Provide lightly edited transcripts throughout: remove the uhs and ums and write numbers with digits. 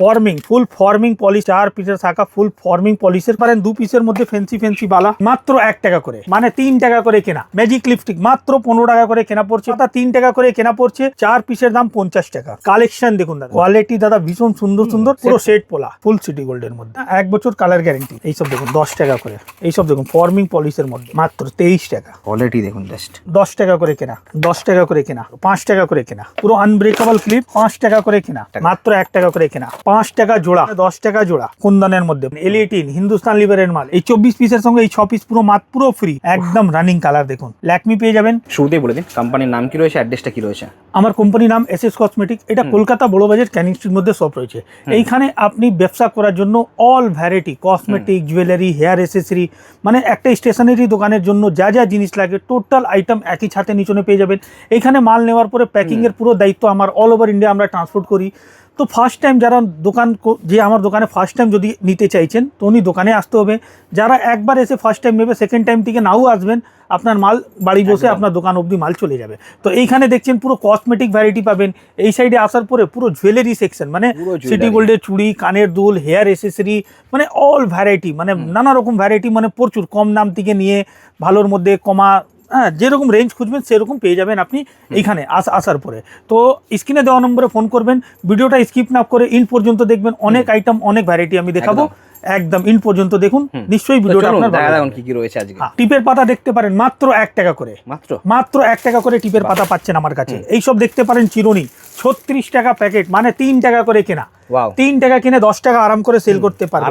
Forming ফুল forming polish 4 পিসের শাখা ফুল forming পলিশের পারেন 2 পিসের মধ্যে ফেন্সি বালা মাত্র 1 টাকা করে, মানে 3 টাকা করে কেনা। ম্যাজিক লিপস্টিক মাত্র 15 টাকা করে কেনা পড়ছে, দাদা 3 টাকা করে কেনা পড়ছে, 4 পিসের দাম 50 টাকা। কালেকশন দেখুন দাদা, কোয়ালিটি দাদা ভীষণ সুন্দর পুরো সেট পোলা ফুল সিটি গোল্ডের মধ্যে 1 বছর কালার গ্যারেন্টি। এইসব দেখুন 10 টাকা করে, এইসব দেখুন ফর্মিং পলিশের মধ্যে মাত্র 23 টাকা। কোয়ালিটি দেখুন জাস্ট 10 টাকা করে কেনা, 10 টাকা করে কেনা, 5 টাকা করে কেনা। পুরো আনব্রেকেবল ক্লিপ 5 টাকা করে কেনা, মাত্র 1 টাকা করে কেনা। 5 টাকা জোড়া, 10 টাকা জোড়া কুন্দনের মধ্যে L18 হিন্দুস্তান লিভারের মাল। এই 24 পিসের সঙ্গে এই 6 পিস পুরো ফ্রি, একদম রানিং কালার দেখুন। ল্যাকমি পেয়ে যাবেন। শুরুতেই বলে দিন কোম্পানির নাম কি রয়েছে, অ্যাড্রেসটা কি রয়েছে? আমার কোম্পানির নাম SS কসমেটিক। এটা কলকাতা বড় বাজার ক্যানিং স্ট্রিট মধ্যে শপ রয়েছে। এইখানে আপনি ব্যবসা করার জন্য all variety cosmetic, jewellery, hair accessory, মানে একটা স্টেশনারি দোকানের জন্য যা যা জিনিস লাগে টোটাল আইটেম একই ছাতে নিচনে পেয়ে যাবেন। এইখানে মাল নেওয়ার পরে প্যাকিং এর পুরো দায়িত্ব আমার। অল ওভার ইন্ডিয়া আমরা ট্রান্সপোর্ট করি। তো ফার্স্ট টাইম যারা আমার দোকানে ফার্স্ট টাইম যদি নিতে চাইছেন তো উনি দোকানে আসতে হবে। যারা একবার এসে ফার্স্ট টাইম নেবে, সেকেন্ড টাইম থেকে নাও আসবেন, আপনার মাল বাড়ি বসে আপনার দোকান অবধি মাল চলে যাবে। তো এইখানে দেখছেন পুরো কসমেটিক ভ্যারাইটি পাবেন। এই সাইডে আসার পরে পুরো জুয়েলারি সেকশন, মানে সিটি গোল্ডের চুড়ি, কানের দুল, হেয়ার এসেসরি, মানে অল ভ্যারাইটি, মানে নানা রকম ভ্যারাইটি, মানে প্রচুর কম দাম থেকে নিয়ে ভালোর মধ্যে কমা, হ্যাঁ যেরকম রেঞ্জ খুঁজবেন সেরকম পেয়ে যাবেন আপনি এইখানে আসার পরে। তো স্ক্রিনে দেওয়া নম্বরে ফোন করবেন, ভিডিওটা স্কিপ না করে ইন পর্যন্ত দেখবেন। অনেক আইটেম, অনেক ভ্যারাইটি আমি দেখাবো, একদম ইন পর্যন্ত দেখুন। নিশ্চয়ই ভিডিওটা আপনার ভালো লাগবে। কি কি রয়েছে আজকে? টিপের পাতা দেখতে পারেন মাত্র 1 টাকা করে, মাত্র 1 টাকা করে টিপের পাতা পাচ্ছেন আমার কাছে। এইসব দেখতে পারেন চিরুনি 36 টাকা প্যাকেট, মানে 3 টাকা করে কেনা। 3 টাকা কিনে 10 টাকা আরাম করে সেল করতে পারেন।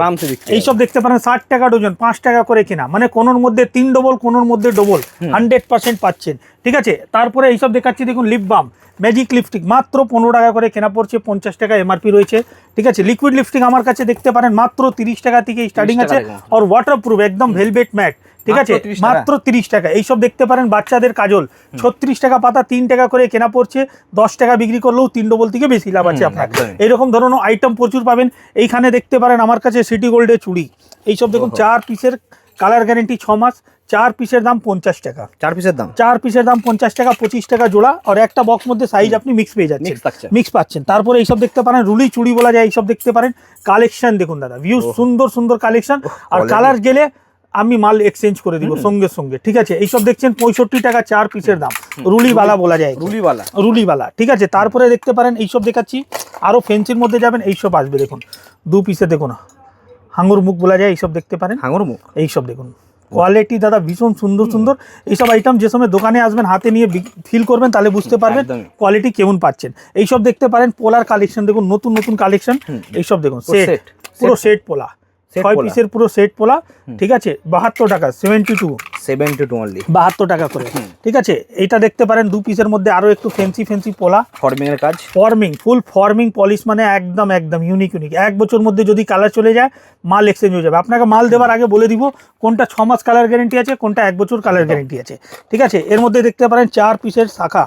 এইসব দেখতে পারেন 60 টাকা ডজন, 5 টাকা করে কেনা, মানে কোনোর মধ্যে 3 ডবল, কোনোর মধ্যে ডবল, 100% পাচ্ছেন। ঠিক আছে, তারপরে এইসব দেখাচ্ছি দেখুন লিপ বাম, ম্যাজিক লিপস্টিক মাত্র 15 টাকা করে কেনা পড়ছে, 50 টাকা এমআরপি রয়েছে। ঠিক আছে, লিকুইড লিপস্টিক আমার কাছে দেখতে পারেন মাত্র 30 টাকা থেকে স্টার্টিং আছে, আর ওয়াটারপ্রুফ একদম ভেলভেট ম্যাট। ঠিক আছে, মাত্র 30 টাকা। এইসব দেখতে পারেন বাচ্চাদের কাজল 36 টাকা পাতা, 3 টাকা করে কেনা পড়ছে, 10 টাকা বিক্রি করলেও 3 ডবল থেকে বেশি লাভ আছে আপনার। এইরকম ধরনের আইটেম প্রচুর পাবেন। এইখানে দেখতে পারেন আমার কাছে সিটি গোল্ডের চুড়ি। এইসব দেখুন 4 পিসের কালার গ্যারেন্টি 6 মাস, 4 পিসের দাম 50 টাকা। 4 পিসের দাম 50 টাকা, 25 টাকা জোড়া, আর একটা বক্স মধ্যে সাইজ আপনি মিক্স পেয়ে যাচ্ছেন, মিক্স পাচ্ছেন। তারপরে এইসব দেখতে পারেন রুলি চুড়ি বলা যায়। এইসব দেখতে পারেন কালেকশন দেখুন দাদা, ভিউ সুন্দর কালেকশন। আর কালার গেলে আমি মাল এক্সচেঞ্জ করে দিব সঙ্গে সঙ্গে। ঠিক আছে, এইসব দেখছেন 65 টাকা 4 পিসের দাম, রুলিওয়ালা বলা যায়, রুলিওয়ালা। ঠিক আছে, তারপরে দেখতে পারেন এইসব দেখাচ্ছি আরো ফেন্সির মধ্যে যাবেন, এইসব আসবে দেখুন 2 পিসে দেখুন হাঙুর মুখ বলা যায়। এইসব দেখতে পারেন হাঙুর মুখ, এইসব দেখুন কোয়ালিটি দাদা ভীষণ সুন্দর। এইসব আইটেম যে সময় দোকানে আসবেন হাতে নিয়ে ফিল করবেন, তাহলে বুঝতে পারবেন কোয়ালিটি কেমন পাচ্ছেন। এইসব দেখতে পারেন পোলার কালেকশন দেখুন, নতুন কালেকশন। এইসব দেখুন সেট, পুরো সেট পোলা, 6 পিসের পুরো সেট পোলা। ঠিক আছে, 72 টাকা, 72 অনলি 72 টাকা করে। ঠিক আছে, এইটা দেখতে পারেন 2 পিসের মধ্যে আরো একটু ফেন্সি পোলা, ফর্মিং এর কাজ, ফুল ফর্মিং পলিশ, মানে একদম ইউনিক। 1 বছর মধ্যে যদি কালার চলে যায় মাল এক্সচেঞ্জ হয়ে যাবে। আপনাকে মাল দেওয়ার আগে বলে দিব কোনটা 6 মাস কালার গ্যারেন্টি আছে, কোনটা 1 বছর কালার গ্যারেন্টি আছে। ঠিক আছে, এর মধ্যে দেখতে পারেন 4 পিসের শাখা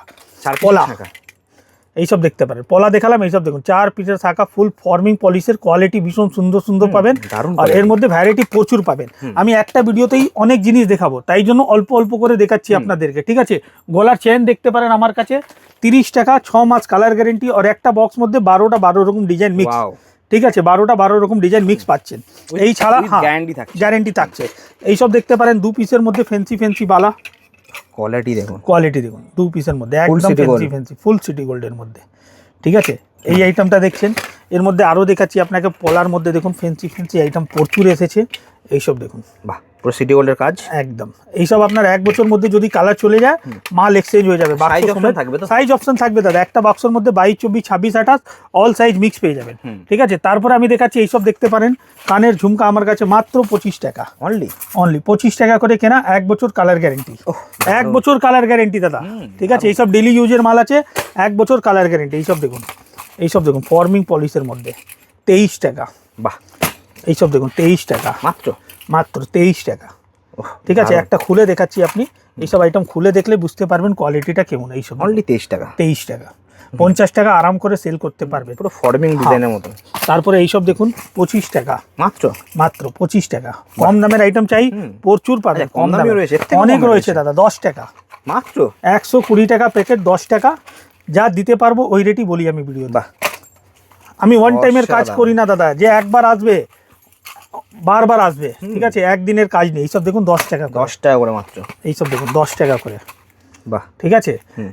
পলা, এইসব দেখতে পারেন পলা দেখালাম। এইসব দেখুন 4 পিসের শাখা ফুল ফর্মিং পলিশের, কোয়ালিটি ভীষণ সুন্দর পাবেন। আর এর মধ্যে ভ্যারাইটি প্রচুর পাবেন। আমি একটা ভিডিওতেই অনেক জিনিস দেখাবো, তাই জন্য অল্প করে দেখাচ্ছি আপনাদেরকে। ঠিক আছে, গলার চেন দেখতে পারেন আমার কাছে 30 টাকা, 6 মাস কালার গ্যারেন্টি, আর একটা বক্স মধ্যে 12 রকম ডিজাইন মিক্স। ঠিক আছে, 12 রকম ডিজাইন মিক্স পাচ্ছেন। এই ছাড়া গ্যারেন্টি থাকছে। এইসব দেখতে পারেন 2 পিসের মধ্যে ফেন্সি বালা, কোয়ালিটি দেখুন 2 পিসের মধ্যে একদম ফেন্সি ফুল সিটি গোল্ডের মধ্যে। ঠিক আছে, এই আইটেমটা দেখছেন। এর মধ্যে আরো দেখাচ্ছি আপনাকে পলার মধ্যে দেখুন ফেন্সি আইটেম প্রচুর এসেছে। এইসব দেখুন বাহ, পুরো সিটি গোল্ডের কাজ একদম। এইসব আপনার 1 বছর মধ্যে যদি কালার চলে যায় মাল এক্সচেঞ্জ হয়ে যাবে। সাইজ অপশন থাকবে দাদা, একটা বক্সের মধ্যে 22, 24, 26, 28 অল সাইজ মিক্স পেয়ে যাবেন। ঠিক আছে, তারপরে আমি দেখাচ্ছি এইসব দেখতে পারেন কানের ঝুমকা আমার কাছে মাত্র 25 টাকা, অনলি 25 টাকা করে কেনা, 1 বছর কালার গ্যারেন্টি, 1 বছর কালার গ্যারেন্টি দাদা। ঠিক আছে, এইসব ডেলি ইউজের মাল আছে, 1 বছর কালার গ্যারেন্টি। এইসব দেখুন ফর্মিং পলিশের মধ্যে 23 টাকা, বাহ। এইসব দেখুন 23 টাকা, মাত্র 23 টাকা। ঠিক আছে, একটা খুলে দেখাচ্ছি, আপনি এইসব আইটেম খুলে দেখলে বুঝতে পারবেন কোয়ালিটিটা কেমন। এইসব অনলি 23 টাকা, 50 টাকা আরাম করে সেল করতে পারবে, পুরো ফর্মিং ডিজাইনের মতো। তারপরে এইসব দেখুন 25 টাকা, মাত্র 25 টাকা। কম দামের আইটেম চাই প্রচুর পাবেন, কম দামে রয়েছে, অনেক রয়েছে দাদা। 10 টাকা মাত্র, 120 টাকা প্যাকেট, 10 টাকা। যা দিতে পারবো ওই রেটই বলি আমি ভিডিও। আমি ওয়ান টাইমের কাজ অসাধারণ। করি না দাদা, যে একবার আসবে বারবার আসবে, ঠিক আছে, একদিনের কাজ নেই। এইসব দেখুন 10 টাকা করে, 10 টাকা করে মাত্র। এইসব দেখুন 10 টাকা করে, বাহ, ঠিক আছে।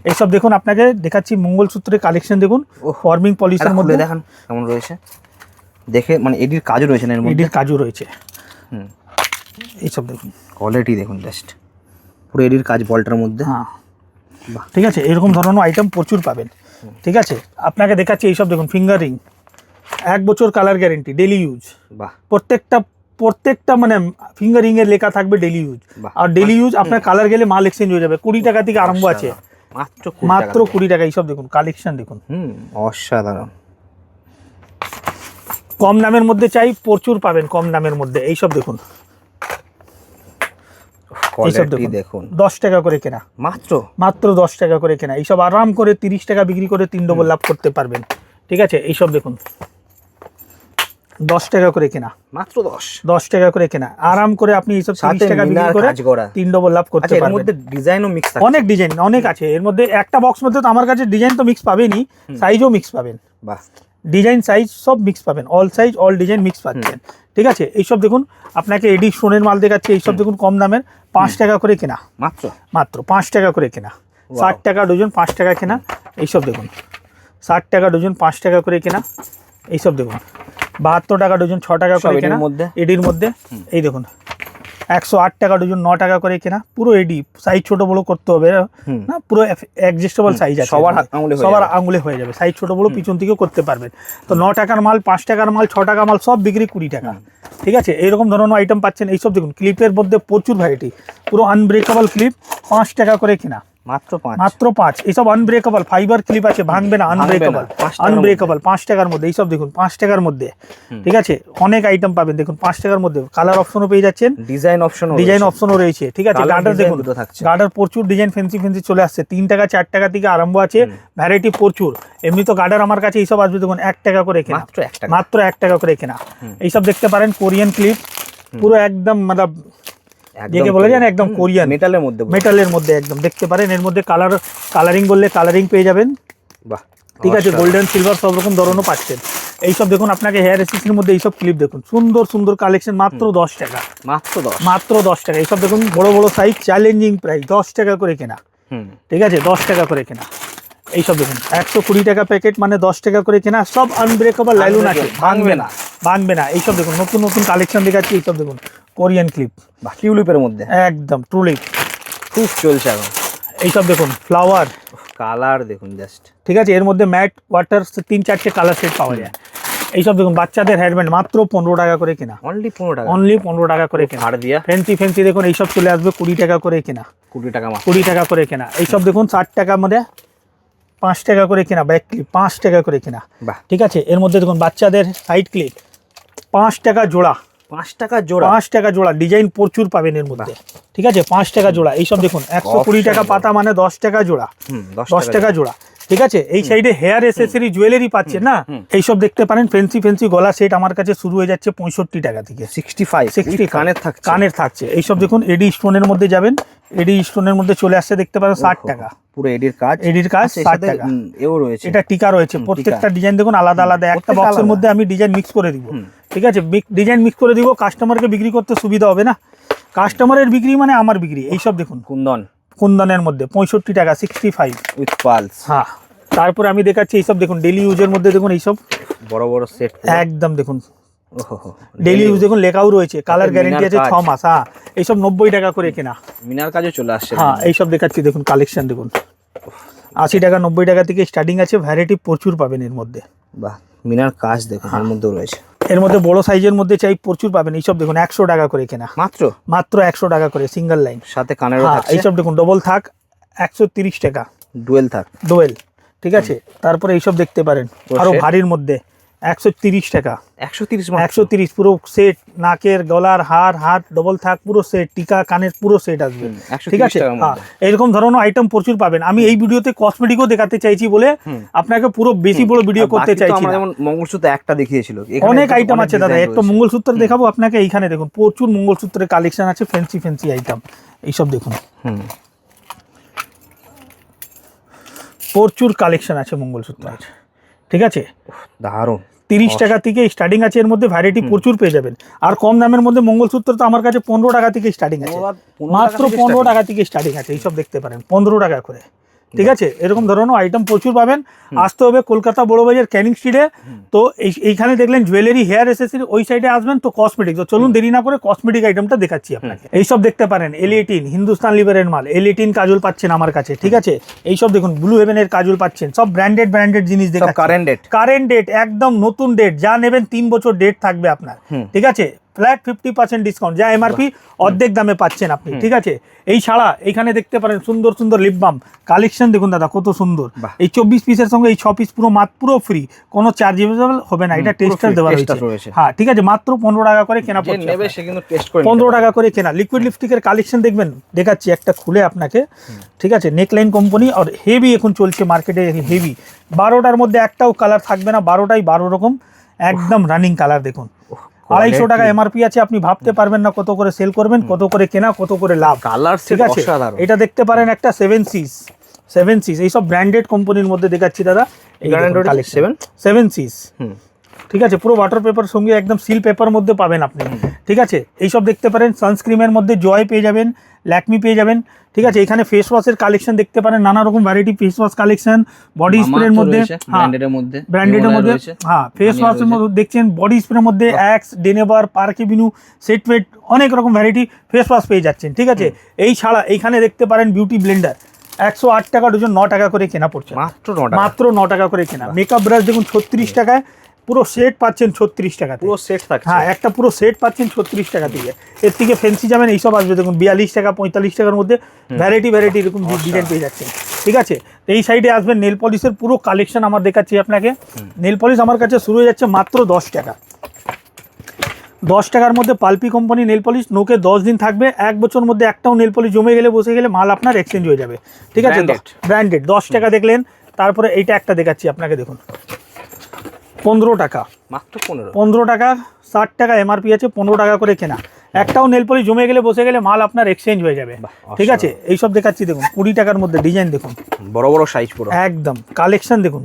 এইসব দেখুন আপনাকে দেখাচ্ছি মঙ্গলসূত্রের কালেকশন দেখুন, ফর্মিং পলিশের এটা মধ্যে খুলে দেখান কেমন রয়েছে, দেখে মানে এডির কাজও রয়েছে না এর মধ্যে। এডির কাজও রয়েছে। হুম, এইসব দেখুন, কোয়ালিটি দেখুন জাস্ট, পুরো এডির কাজ বলটার মধ্যে। হ্যাঁ বাহ, ঠিক আছে, এরকম ধরনের আইটেম প্রচুর পাবেন, ঠিক আছে। আপনাকে দেখাচ্ছি এইসব দেখুন ফিঙ্গার রিং, 1 বছর কালার গ্যারেন্টি, ডেলি ইউজ, বাহ, প্রত্যেকটা মানে ফিঙ্গার রিং এর লেখা থাকবে ডেলি ইউজ। বাহ। আর ডেলি ইউজ আপনার কালার গেলে মাল এক্সচেঞ্জ হয়ে যাবে। 20 টাকা থেকে আরম্ভ আছে, মাত্র মাত্র 20 টাকা। এইসব দেখুন কালেকশন দেখুন, অসাধারণ। কম দামের মধ্যে চাই, প্রচুর পাবেন কম দামের মধ্যে। এইসব দেখুন, এইসব কোয়ালিটি দেখুন দেখুন 10 টাকা করে কেনা, মাত্র 10 টাকা করে কেনা। এইসব আরাম করে 30 টাকা বিক্রি করে 3 ডবল লাভ করতে পারবেন, ঠিক আছে। এইসব দেখুন 10 টাকা করে কেনা, মাত্র 10। 10 টাকা করে কেনা, আরাম করে আপনি এইসব 30 টাকা বিক্রি করে 3 ডবল লাভ করতে এর পারবেন। মধ্যে ডিজাইনও মিক্স থাকে। অনেক ডিজাইন অনেক আছে এর মধ্যে। একটা বক্স মধ্যে তো আমার কাছে ডিজাইন তো মিক্স পাবেনই, সাইজও মিক্স পাবেন, বাহ, ডিজাইন সাইজ সব মিক্স পাবেন, all size all design mix পাচ্ছেন, ঠিক আছে। এইসব দেখুন আপনাকে এডি স্টোনের মাল দেখাচ্ছি, এইসব দেখুন কম দামের, 5 টাকা করে কেনা, মাত্র 5 টাকা করে কেনা, 60 টাকা ডজন, 5 টাকা কেনা। এইসব দেখুন 60 টাকা ডজন, 5 টাকা করে কেনা। এইসব দেখুন 72 টাকা ডজন, 6 টাকা করে সব কেনা, এডির মধ্যে? এডির মধ্যে। এই দেখুন 108 টাকা ডজন, 9 টাকা করে কেনা, পুরো এডি, সাইজ ছোট বড় করতে হবে না, পুরো অ্যাডজাস্টেবল সাইজ আছে, সবার আঙুলে হয়ে সবার যাবে। আঙুলে হয়ে যাবে, সাইজ ছোট বড় পিছন থেকেও করতে পারবেন। তো 9 টাকার মাল, 5 টাকার মাল, 6 টাকার মাল সব বিক্রি 20 টাকা, ঠিক আছে। এইরকম ধরনের আইটেম পাচ্ছেন। এইসব দেখুন ক্লিপের মধ্যে প্রচুর ভ্যারাইটি, পুরো আনব্রেকেবল ক্লিপ, 5 টাকা করে কেনা, মাত্র 5। এইসব আনব্রেকেবল ফাইবার ক্লিপ আছে, ভাঙবে না, আনব্রেকেবল, 5 টাকার মধ্যে। এইসব দেখুন 5 টাকার মধ্যে, ঠিক আছে। অনেক আইটেম পাবেন দেখুন 5 টাকার মধ্যে। কালার অপশনও পেয়ে যাচ্ছেন, ডিজাইন অপশনও রয়েছে, ঠিক আছে। Colour গার্ডার design দেখুন, দুটো থাকছে। গার্ডার প্রচুর ডিজাইন ফ্যান্সি চলে আসছে। 3 টাকা 4 টাকা থেকে আরম্ভ আছে, ভ্যারাইটি প্রচুর। এমনি তো গার্ডার আমার কাছে এইসব আসবে দেখুন 1 টাকা করে কেনা, মাত্র 1 টাকা করে কেনা। এইসব দেখতে পারেন কোরিয়ান ক্লিপ, পুরো একদম মানে যেকে বলে যান একদম কোরিয়ান, মেটালের মধ্যে একদম দেখতে পারেন। এর মধ্যে কালারিং বললে কালারিং পেয়ে যাবেন, বাহ, ঠিক আছে। গোল্ডেন সিলভার সব রকম ধরনও পাচ্ছেন। এইসব দেখুন আপনাকে হেয়ার এসেসরির মধ্যে এইসব ক্লিপ দেখুন, সুন্দর সুন্দর কালেকশন, মাত্র 10 টাকা, মাত্র 10 টাকা। এইসব দেখুন বড় বড় সাইজ, চ্যালেঞ্জিং প্রাইস, 10 টাকা করে কেনা, ঠিক আছে, 10 টাকা করে কেনা। এইসব দেখুন 120 টাকা প্যাকেট, মানে 10 টাকা করে কেনা, সব আনব্রেকেবল লাইলুন আছে, ভাঙবে না। এইসব দেখুন নতুন নতুন কালেকশন দেখাচ্ছি। এইসব দেখুন কোরিয়ান ক্লিপ, টিউলিপের মধ্যে একদম ট্রুলিপ খুব চলছে এখন। এইসব দেখুন ফ্লাওয়ার, কালার দেখুন জাস্ট, ঠিক আছে। এর মধ্যে ম্যাট ওয়াটার 3-4টে কালার সেট পাওয়া যায়। এইসব দেখুন বাচ্চাদের হেয়ারব্যান্ড, মাত্র 15 টাকা করে কেনা, অনলি 15 টাকা, অনলি 15 টাকা করে কেনা। ছাড় দিয়া ফ্যান্সি দেখুন এইসব চলে আসবে 20 টাকা করে কেনা, 20 টাকা মাত্র। 20 টাকা করে কেনা। এইসব দেখুন 60 টাকার মধ্যে 5 টাকা করে কেনা, ব্যাক ক্লিপ 5 টাকা করে কেনা, বাহ, ঠিক আছে। এর মধ্যে দেখুন বাচ্চাদের সাইড ক্লিপ 5 টাকা জোড়া, 5 টাকা জোড়া, 5 টাকা জোড়া, ডিজাইন প্রচুর পাবেন এর মধ্যে, ঠিক আছে। 5 টাকা জোড়া। এইসব দেখুন 120 টাকা পাতা, মানে 10 টাকা জোড়া, 10 টাকা জোড়া, ঠিক আছে। এই সাইডে হেয়ার এসেসরি জুয়েলারি পাচ্ছেন না, এইসব দেখতে পারেন। ফ্যান্সি গলা সেট আমার কাছে শুরু হয়ে যাচ্ছে 65 টাকা থেকে, 60 কানের থাকছে। এইসব দেখুন এডি স্টোনের মধ্যে যাবেন, এডি স্টোনের মধ্যে চলে আসছে দেখতে পারেন 60 টাকা, পুরো এডির কাজ, 60 টাকা। এও রয়েছে, এটা টিকা রয়েছে, প্রত্যেকটা ডিজাইন দেখুন আলাদা আলাদা। একটা বক্সের মধ্যে আমি ডিজাইন মিক্স করে দিব, ঠিক আছে। ডিজাইন মিক্স করে দিব, কাস্টমারকে বিক্রি করতে সুবিধা হবে না, কাস্টমারের বিক্রি মানে আমার বিক্রি। এইসব দেখুন কুন্দনের মধ্যে 65 টাকা, 65 উইথ পালস। হ্যাঁ, তারপরে আমি দেখাচ্ছি এইসব দেখুন ডেলি ইউজের মধ্যে দেখুন এইসব বড় বড় সেট, একদম দেখুন ডেলি ইউজ দেখুন লেখাও রয়েছে, কালার গ্যারেন্টি আছে 6 মাস। হ্যাঁ, এইসব 90 টাকা করে কেনা, মিনার কাজে চলে আসছে। হ্যাঁ, এইসব দেখাচ্ছি দেখুন কালেকশন দেখুন 80 টাকা 90 টাকা থেকে স্টার্টিং আছে, ভ্যারাইটি প্রচুর পাবেন এর মধ্যে। বাহ, মিনার কাজ দেখুন এর মধ্যেও রয়েছে। এর মধ্যে বড় সাইজের মধ্যে চাই প্রচুর পাবেন। এইসব দেখুন 100 টাকা করে কেনা, মাত্র 100 টাকা করে, সিঙ্গেল লাইন, সাথে কানেরও থাকছে। এইসব দেখুন ডবল থাক 130 টাকা, ডুয়েল, ঠিক আছে। তারপরে এইসব দেখতে পারেন আরো ভারীর মধ্যে 130 টাকা, 130 পুরো সেট, নাকের গলার হার ডবল থাক পুরো সেট, টিকা কানের পুরো সেট আসবে, ঠিক আছে। এরকম ধরনের আইটেম প্রচুর পাবেন। আমি এই ভিডিওতে কসমেটিকও দেখাতে চাইছি বলে আপনাকে পুরো বেশি বড় ভিডিও করতে চাইছি না। যেমন মঙ্গলসূত্র একটা দেখিয়েছিল, অনেক আইটেম আছে দাদা। একটা মঙ্গলসূত্র দেখাবো আপনাকে, এইখানে দেখুন প্রচুর মঙ্গলসূত্রের কালেকশন আছে, ফ্যান্সি আইটেম। এইসব দেখুন প্রচুর কালেকশন আছে মঙ্গলসূত্র, ঠিক আছে। দারুণ, 30 টাকা থেকে স্টার্টিং আছে, এর মধ্যে ভ্যারাইটি প্রচুর পেয়ে যাবেন। আর কম দামের মধ্যে মঙ্গলসূত্র তো আমার কাছে 15 টাকা থেকে স্টার্টিং আছে, মাত্র 15 টাকা থেকে স্টার্টিং আছে। এইসব দেখতে পারেন 15 টাকা করে, ঠিক আছে। এরকম ধরনের আইটেম প্রচুর পাবেন। আসতে হবে কলকাতা বড় বাজার ক্যানিং স্ট্রিটে। তো এইখানে দেখলেন জুয়েলারি, হেয়ার এসেসরি, ওই সাইডে আসবেন তো কসমেটিক। তো চলুন দেরি না করে কসমেটিক আইটেমটা দেখাচ্ছি আপনাকে। এইসব দেখতে পারেন L18 হিন্দুস্তান লিভারের মাল, L18 কাজল পাচ্ছেন আমার কাছে, ঠিক আছে। এইসব দেখুন ব্লু হেভেনের কাজল পাচ্ছেন, সব ব্র্যান্ডেড জিনিস দেখা, কারেন্ট ডেট, একদম নতুন ডেট, যা নেবেন 3 বছর ডেট থাকবে আপনার, ঠিক আছে। ফ্ল্যাট 50% ডিসকাউন্ট, যা এমআরপি অর্ধেক দামে পাচ্ছেন আপনি, ঠিক আছে। এই ছাড়া এইখানে দেখতে পারেন সুন্দর সুন্দর লিপ বাম কালেকশন, দেখুন দাদা কত সুন্দর। এই 24 পিসের সঙ্গে এই 6 পিস পুরো ফ্রি, কোনো চার্জেবল হবে না, এটা টেস্টার দেওয়া রয়েছে। হ্যাঁ, ঠিক আছে, মাত্র 15 টাকা করে কেনা পড়ছে, 15 টাকা করে কেনা। লিকুইড লিপস্টিকের কালেকশন দেখবেন, দেখাচ্ছি একটা খুলে আপনাকে, ঠিক আছে। নেকলাইন কোম্পানি আর হেভি এখন চলছে মার্কেটে, হেভি 12টার মধ্যে একটাও কালার থাকবে না, 12টাই 12 রকম একদম রানিং কালার। দেখুন 250 টাকা এমআরপি আছে, আপনি ভাবতে পারবেন না কত করে সেল করবেন, কত করে কেনা, কত করে লাভ, কালার, ঠিক আছে। এটা দেখতে পারেন একটা 7 সিস, এইসব ব্র্যান্ডেড কোম্পানির মধ্যে দেখাচ্ছি দাদা। এই 7 সিস, ঠিক আছে। পুরো ওয়াটার পেপার সঙ্গে একদম সিল পেপার মধ্যে পাবেন আপনি, ঠিক আছে। এইসব দেখতে পারেন সানস্ক্রিমের মধ্যে জয় পেয়ে যাবেন, ল্যাকমি পেয়ে যাবেন, ঠিক আছে। এখানে ফেস ওয়াশের কালেকশন দেখতে পারেন, নানা রকম variety face wash collection, body স্প্রের মধ্যে, ব্র্যান্ডের মধ্যে, হ্যাঁ ফেস ওয়াশের মধ্যে দেখছেন, বডি স্প্রের মধ্যে অ্যাক্স, ডেনেভার, পার্কেবিনু, সেটওয়েট, অনেক রকম ভ্যারাইটি ফেস ওয়াশ পেয়ে যাচ্ছেন, ঠিক আছে। এই ছাড়া এইখানে দেখতে পারেন বিউটি ব্লেন্ডার, 108 টাকা ডজন, 9 টাকা করে কেনা পড়ছে, মাত্র 9 টাকা করে কেনা। মেকআপ ব্রাশ দেখুন 36 টাকায়, পুরো সেট পাচ্ছেন 36 টাকা, পুরো সেট থাকছে, হ্যাঁ একটা পুরো সেট পাচ্ছেন 36 টাকা থেকে। এর থেকে ফ্যান্সি যাবেন এইসব আসবে দেখুন 42 টাকা, 45 টাকার মধ্যে ভ্যারাইটি এরকম ডিজাইন পেয়ে যাচ্ছেন, ঠিক আছে। এই সাইডে আসবেন নেল পলিশের পুরো কালেকশন আমার দেখাচ্ছি আপনাকে। নেল পলিশ আমার কাছে শুরু হয়ে যাচ্ছে মাত্র 10 টাকা, 10 টাকার মধ্যে পালপি কোম্পানি নেল পলিশ, নোকে 10 দিন থাকবে, 1 বছর মধ্যে একটাও নেল পলিশ জমে গেলে বসে গেলে মাল আপনার এক্সচেঞ্জ হয়ে যাবে, ঠিক আছে। ব্র্যান্ডেড 10 টাকা দেখলেন। তারপরে এইটা একটা দেখাচ্ছি আপনাকে, দেখুন 15 টাকা, মাত্র 15 টাকা, 60 টাকা এমআরপি আছে, 15 টাকা করে কেনা। একটাও নেল পলিশ জমে গেলে বসে গেলে মাল আপনার এক্সচেঞ্জ হয়ে যাবে, ঠিক আছে। এইসব দেখাচ্ছি দেখুন 20 টাকার মধ্যে ডিজাইন দেখুন, বড় সাইজ পুরো একদম কালেকশন দেখুন।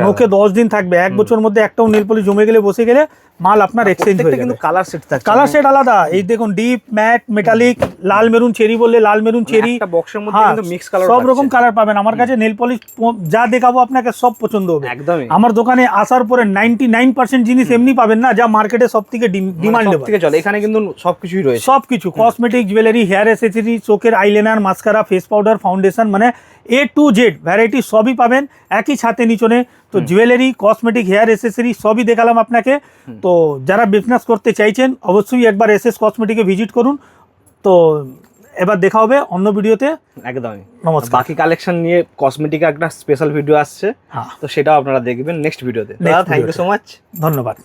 নোকে 10 দিন থাকবে, 1 বছর মধ্যে একটাও নেল পলিশ জমে গেলে বসে গেলে মাল আপনার এক্সচেঞ্জ হয়ে যাবে। কিন্তু কালার সেট থাকে, কালার সেট আলাদা। এই দেখুন ডিপ, ম্যাট, মেটালিক, লাল মেরুন চেরি বললে লাল মেরুন চেরি, একটা বক্সের মধ্যে কিন্তু মিক্স কালার, সব রকম কালার পাবেন আমার কাছে। নেল পলিশ যা দেখাবো আপনাকে সব পছন্দ হবে একদমই। আমার দোকানে আসার পরে 99% জিনিস এমনি পাবেন না, যা মার্কেটে সবথেকে ডিমান্ডেবল থেকে চলে। এখানে কিন্তু সবকিছুই রয়েছে, সবকিছু কসমেটিক, জুয়েলারি, হেয়ার অ্যাসেসরি, চোখের eyeliner, mascara, face powder, foundation, মানে A to Z ভ্যারাইটি সবই পাবেন একই ছাতে নিচনে। তো জুয়েলারি, কসমেটিক, হেয়ার অ্যাসেসরি সবই দেখালাম আপনাকে। তো যারা বিজনেস করতে চাইছেন অবশ্যই একবার SS কসমেটিকে ভিজিট করুন। তো এবার দেখা হবে অন্য ভিডিওতে, একদমই নমস্কার। বাকি কালেকশন নিয়ে কসমেটিক একটা স্পেশাল ভিডিও আসছে, তো সেটাও আপনারা দেখবেন নেক্সট ভিডিওতে। থ্যাংক ইউ সো মাচ, ধন্যবাদ।